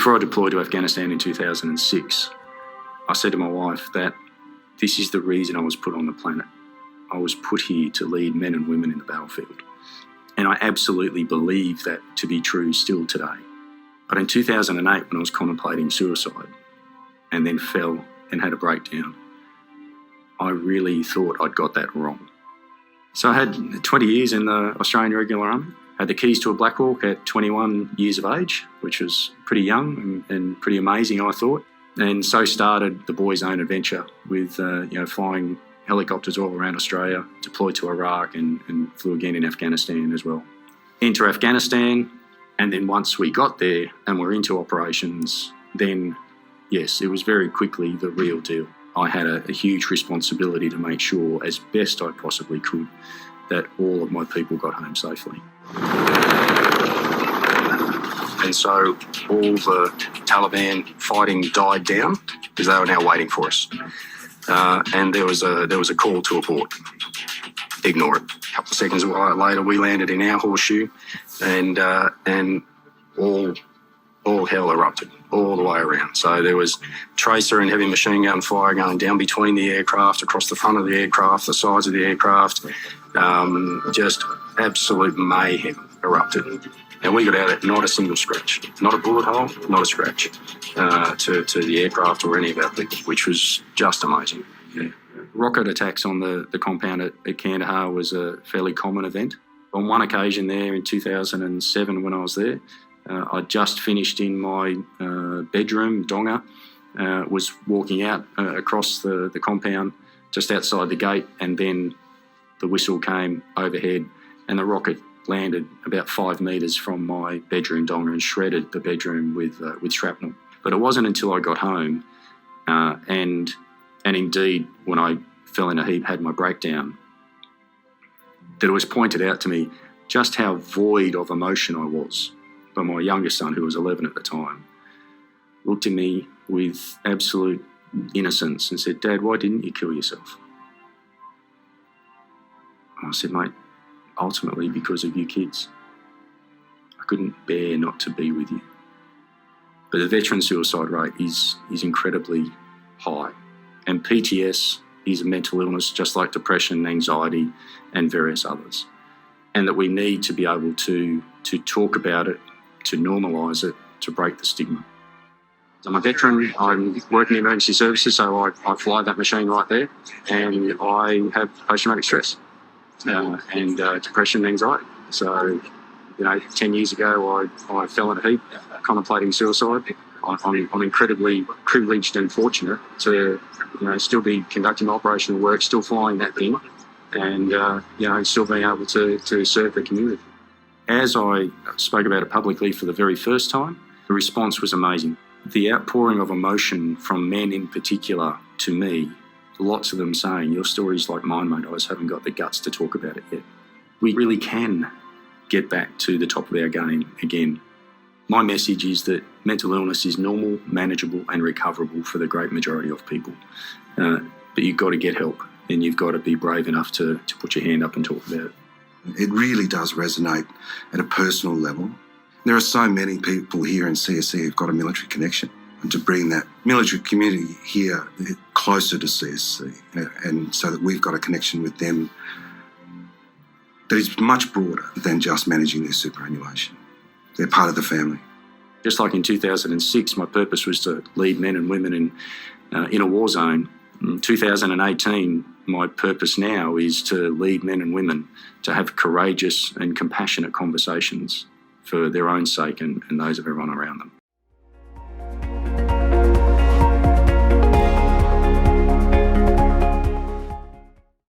Before I deployed to Afghanistan in 2006, I said to my wife that this is the reason I was put on the planet. I was put here to lead men and women in the battlefield. And I absolutely believe that to be true still today. But in 2008, when I was contemplating suicide and then fell and had a breakdown, I really thought I'd got that wrong. So I had 20 years in the Australian Regular Army, had the keys to a Blackhawk at 21 years of age, which was pretty young and pretty amazing, I thought. And so started the boy's own adventure with flying helicopters all around Australia, deployed to Iraq and flew again in Afghanistan as well. Enter Afghanistan, and then once we got there and were into operations, then yes, it was very quickly the real deal. I had a huge responsibility to make sure, as best I possibly could, that all of my people got home safely. And so all the Taliban fighting died down because they were now waiting for us. And there was a call to abort. Ignore it. A couple of seconds later, we landed in our horseshoe, and all hell erupted all the way around. So there was tracer and heavy machine gun fire going down between the aircraft, across the front of the aircraft, the sides of the aircraft. Just absolute mayhem erupted. And we got out of it, not a single scratch, not a bullet hole, not a scratch to the aircraft or any of our people, which was just amazing. Yeah. Rocket attacks on the compound at Kandahar was a fairly common event. On one occasion there in 2007 when I was there, I just finished in my bedroom, donga, was walking out across the compound just outside the gate, and then the whistle came overhead and the rocket landed about 5 metres from my bedroom donga and shredded the bedroom with shrapnel. But it wasn't until I got home and indeed when I fell in a heap, had my breakdown, that it was pointed out to me just how void of emotion I was by my youngest son, who was 11 at the time. Looked at me with absolute innocence and said, "Dad, why didn't you kill yourself?" And I said, "Mate, ultimately because of you kids. I couldn't bear not to be with you." But the veteran suicide rate is incredibly high. And PTS is a mental illness just like depression, anxiety and various others. And that we need to be able to talk about it, to normalise it, to break the stigma. So I'm a veteran, I'm working in emergency services, so I fly that machine right there, and I have post-traumatic stress and depression and anxiety. So, 10 years ago I fell in a heap contemplating suicide. I'm incredibly privileged and fortunate to still be conducting operational work, still flying that thing, and still being able to serve the community. As I spoke about it publicly for the very first time, the response was amazing. The outpouring of emotion from men in particular to me, lots of them saying, "Your story's like mine, mate. I just haven't got the guts to talk about it yet." We really can get back to the top of our game again. My message is that mental illness is normal, manageable and recoverable for the great majority of people. But you've got to get help, and you've got to be brave enough to put your hand up and talk about it. It really does resonate at a personal level. There are so many people here in CSC who've got a military connection, and to bring that military community here closer to CSC, and so that we've got a connection with them that is much broader than just managing their superannuation. They're part of the family. Just like in 2006, my purpose was to lead men and women in a war zone. In 2018, my purpose now is to lead men and women to have courageous and compassionate conversations for their own sake and those of everyone around them.